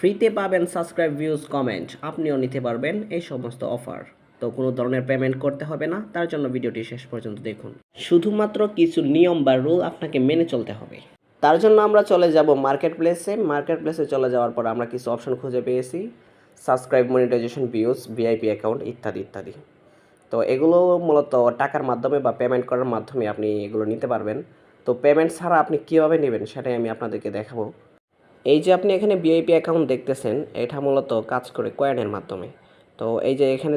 ফ্রিতে পাবেন subscribe, views, comment. আপনিও নিতে পারবেন এই সমস্ত অফার। তো কোনো ধরনের পেমেন্ট করতে হবে না, তার জন্য ভিডিওটি শেষ পর্যন্ত দেখুন। শুধুমাত্র কিছু নিয়ম বা রুল আপনাকে মেনে চলতে হবে। তার জন্য আমরা চলে যাব মার্কেট প্লেসে চলে যাওয়ার পর আমরা কিছু অপশন খুঁজে পেয়েছি: subscribe, monetization, views, VIP account ইত্যাদি ইত্যাদি। তো এগুলো মূলত টাকার মাধ্যমে বা পেমেন্ট করার মাধ্যমে আপনি এগুলো নিতে পারবেন। তো পেমেন্ট ছাড়া আপনি কীভাবে নেবেন সেটাই আমি আপনাদেরকে দেখাবো। এই যে আপনি এখানে ভিআইপি অ্যাকাউন্ট দেখতেছেন, এটা মূলত কাজ করে কয়েনের মাধ্যমে। তো এই যে এখানে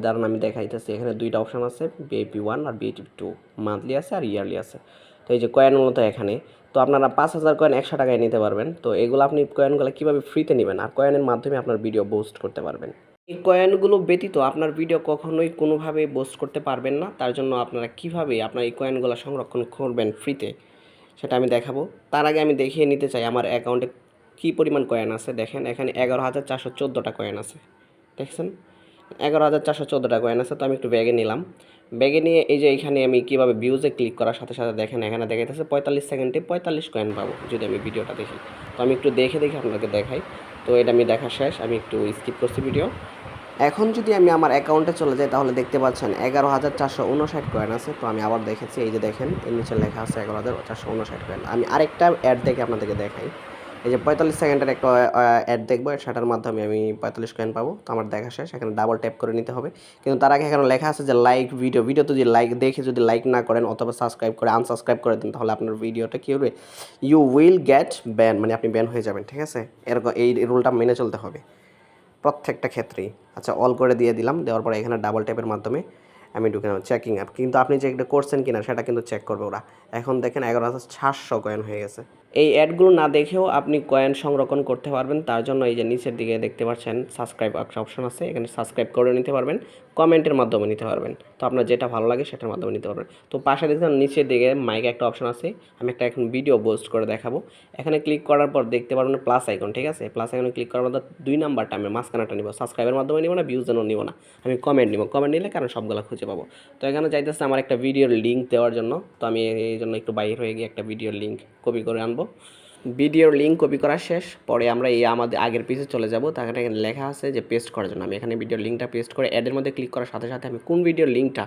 দাঁড়ান আমি দেখাইতেছি, এখানে দুইটা অপশান আছে, ভিআইপি 1 আর ভিআইপি 2, মান্থলি আছে আর ইয়ারলি আছে। তো এই যে কয়েন মূলত এখানে, তো আপনারা 5,000 কয়েন 100 টাকায় নিতে পারবেন। তো এগুলো আপনি কয়েনগুলো কীভাবে ফ্রিতে নেবেন আর কয়েনের মাধ্যমে আপনার ভিডিও বুস্ট করতে পারবেন। এই কয়েনগুলো ব্যতীত আপনার ভিডিও কখনোই কোনোভাবে বুস্ট করতে পারবেন না। তার জন্য আপনারা কীভাবে আপনার এই কয়েনগুলো সংরক্ষণ করবেন ফ্রিতে সেটা আমি দেখাবো। তার আগে আমি দেখিয়ে নিতে চাই আমার অ্যাকাউন্টে কী পরিমাণ কয়েন আছে। দেখেন এখানে 11,414টা কয়েন আছে, দেখছেন 11,414টা কয়েন আছে। তো আমি একটু ব্যাগে নিলাম, ব্যাগে নিয়ে এই যে এখানে আমি কীভাবে ভিউজে ক্লিক করার সাথে সাথে দেখেন এখানে দেখাইতেছে 45 সেকেন্ডে 45 কয়েন পাবো যদি আমি ভিডিওটা দেখি। তো আমি একটু দেখে আপনাদেরকে দেখাই। তো এটা আমি দেখা শেষ, আমি একটু স্কিপ করছি ভিডিও। এখন যদি আমি আমার অ্যাকাউন্টে চলে যাই তাহলে দেখতে পাচ্ছেন 11,459 কয়েন আছে। তো আমি আবার দেখেছি, এই যে দেখেন এর নিচে লেখা আছে 11,459 কয়েন। আমি আরেকটা অ্যাড দেখে আপনাদেরকে দেখাই। এই যে 45 সেকেন্ডের একটা অ্যাড দেখবো, সেটার মাধ্যমে আমি 45 কয়েন পাবো। তো আমার দেখা শেষ, এখানে ডাবল ট্যাপ করে নিতে হবে। কিন্তু তার আগে এখানে লেখা আছে যে লাইক ভিডিওতে যদি লাইক দেখে যদি লাইক না করেন অথবা সাবস্ক্রাইব করে আনসাবস্ক্রাইব করে দেন তাহলে আপনার ভিডিওটা কী হবে, ইউ উইল গেট ব্যান, মানে আপনি ব্যান হয়ে যাবেন। ঠিক আছে, এরকম এই রুলটা মেনে চলতে হবে প্রত্যেকটা ক্ষেত্রেই। আচ্ছা, অল করে দিয়ে দিলাম, দেওয়ার পরে এখানে ডাবল ট্যাপের মাধ্যমে আমি ঢুকে নেব চেকিং অ্যাপ। কিন্তু আপনি যে এটা করছেন কিনা সেটা কিন্তু চেক করবে ওরা। এখন দেখেন 11,700 কয়েন হয়ে গেছে। এই অ্যাডগুলো না দেখেও আপনি কয়েন সংরক্ষণ করতে পারবেন। তার জন্য এই যে নিচের দিকে দেখতে পাচ্ছেন সাবস্ক্রাইব একটা অপশন আছে, এখানে সাবস্ক্রাইব করে নিতে পারবেন, কমেন্টের মাধ্যমে নিতে পারবেন। তো আপনার যেটা ভালো লাগে সেটার মাধ্যমে নিতে পারবেন। তো পাশে দেখছেন নিচের দিকে মাইক একটা অপশন আছে, আমি একটা এখন ভিডিও পোস্ট করে দেখাবো। এখানে ক্লিক করার পর দেখতে পারবেন প্লাস আইকন। ঠিক আছে, প্লাস আইকনে ক্লিক করার পর 2 নাম্বারটা আমি মাঝখানেটা নিব, সাবস্ক্রাইবের মাধ্যমে নিব না, ভিউজ জন্য নিব না, আমি কমেন্ট নিব। কমেন্ট নিলে কারণ সবগুলো খুঁজে পাবো। তো এখানে চাইতেছে আমার একটা ভিডিওর লিঙ্ক দেওয়ার জন্য। তো আমি এই জন্য একটু বাইরে হয়ে গিয়ে একটা ভিডিওর লিঙ্ক কপি করে আনবো। ভিডিওর লিঙ্ক কপি করা শেষ, পরে আমরা এই আমাদের আগের পেজে চলে যাব। তাহলে এখানে লেখা আছে যে পেস্ট করার জন্য, আমি এখানে ভিডিওর লিঙ্কটা পেস্ট করে অ্যাডের মধ্যে ক্লিক করার সাথে সাথে আমি কোন ভিডিওর লিঙ্কটা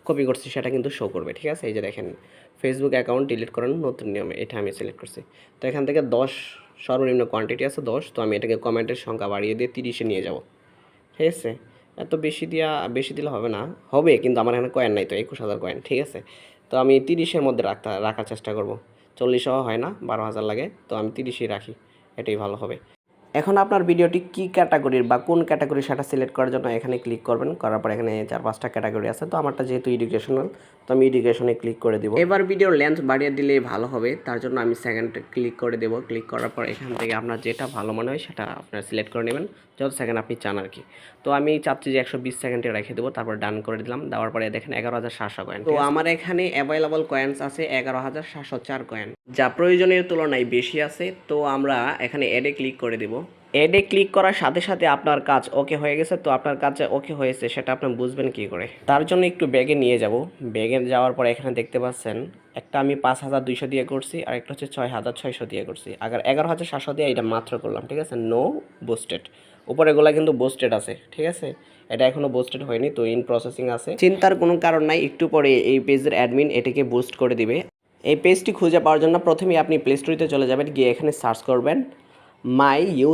কপি করছি সেটা কিন্তু শো করবে। ঠিক আছে, এই যে দেখেন ফেসবুক অ্যাকাউন্ট ডিলিট করানোর নতুন নিয়মে, এটা আমি সিলেক্ট করছি। তো এখান থেকে 10 সর্বনিম্ন কোয়ান্টিটি আছে 10। তো আমি এটাকে কমেন্টের সংখ্যা বাড়িয়ে দিয়ে 30-এ নিয়ে যাব। ঠিক আছে, এত বেশি দিলে হবে না, হবে কিন্তু আমার এখানে কয়েন নাই তো 21,000 কয়েন। ঠিক আছে, তো আমি 30-এর মধ্যে রাখার চেষ্টা করব। 40-ও হয় না, 12,000 লাগে। তো আমি 30-ই রাখি, এটাই ভালো হবে। এখন আপনার ভিডিওটি কী ক্যাটাগরির বা কোন ক্যাটাগরি সেটা সিলেক্ট করার জন্য এখানে ক্লিক করবেন। করার পর এখানে 4-5টা ক্যাটাগরি আছে। তো আমারটা যেহেতু এডুকেশনাল, তো আমি এডুকেশনে ক্লিক করে দিব। এবার ভিডিওর লেন্থ বাড়িয়ে দিলেই ভালো হবে, তার জন্য আমি সেকেন্ড ক্লিক করে দেবো। ক্লিক করার পর এখান থেকে আপনার যেটা ভালো মনে হয় সেটা আপনার সিলেক্ট করে নেবেন, যত সেকেন্ড আপনি চান আর কি। তো আমি চাচ্ছি যে 120 সেকেন্ডে রেখে দেবো, তারপর ডান করে দিলাম। দেওয়ার পরে দেখেন 11,700 কয়েন। তো আমার এখানে অ্যাভেলেবল কয়েন্স আছে 11,704 কয়েন, যা প্রয়োজনের তুলনায় বেশি আছে। তো আমরা এখানে অ্যাডে ক্লিক করে দেবো। অ্যাডে ক্লিক করার সাথে সাথে আপনার কাজ ওকে হয়ে গেছে। তো আপনার কাজ ওকে হয়েছে সেটা আপনি বুঝবেন কী করে, তার জন্য একটু ব্যাগে নিয়ে যাব। ব্যাগে যাওয়ার পর এখানে দেখতে পাচ্ছেন একটা আমি 5,200 দিয়ে করছি, আর একটা হচ্ছে 6,600 দিয়ে করছি। আগে 11,700 দিয়ে এটা মাত্র করলাম। ঠিক আছে, নো বুস্টেড, উপরেগুলা কিন্তু বুস্টেড আছে। ঠিক আছে, এটা এখনও বুস্টেড হয়নি, তো ইন প্রসেসিং আছে। চিন্তার কোনো কারণ নাই, একটু পরে এই পেজের অ্যাডমিন এটাকে বুস্ট করে দিবে। এই পেজটি খুঁজে পাওয়ার জন্য প্রথমেই আপনি প্লে স্টোরে চলে যাবেন, গিয়ে এখানে সার্চ করবেন মাই ইউ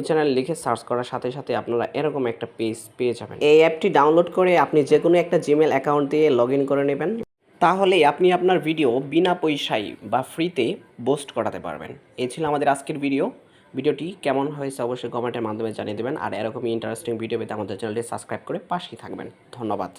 চ্যানেল লিখে সার্চ করার সাথে সাথে আপনারা এরকম একটা পেজ পেয়ে যাবেন। এই অ্যাপটি ডাউনলোড করে আপনি যে কোনো একটা জিমেল অ্যাকাউন্ট দিয়ে লগ ইন করে নেবেন, তাহলেই আপনি আপনার ভিডিও বিনা পয়সায় বা ফ্রিতে পোস্ট করাতে পারবেন। এই ছিল আমাদের আজকের ভিডিওটি কেমন হয়েছে অবশ্যই কমেন্টের মাধ্যমে জানিয়ে দেবেন। আর এরকমই ইন্টারেস্টিং ভিডিও পেতে আমাদের চ্যানেলটি সাবস্ক্রাইব করে পাশেই থাকবেন। ধন্যবাদ।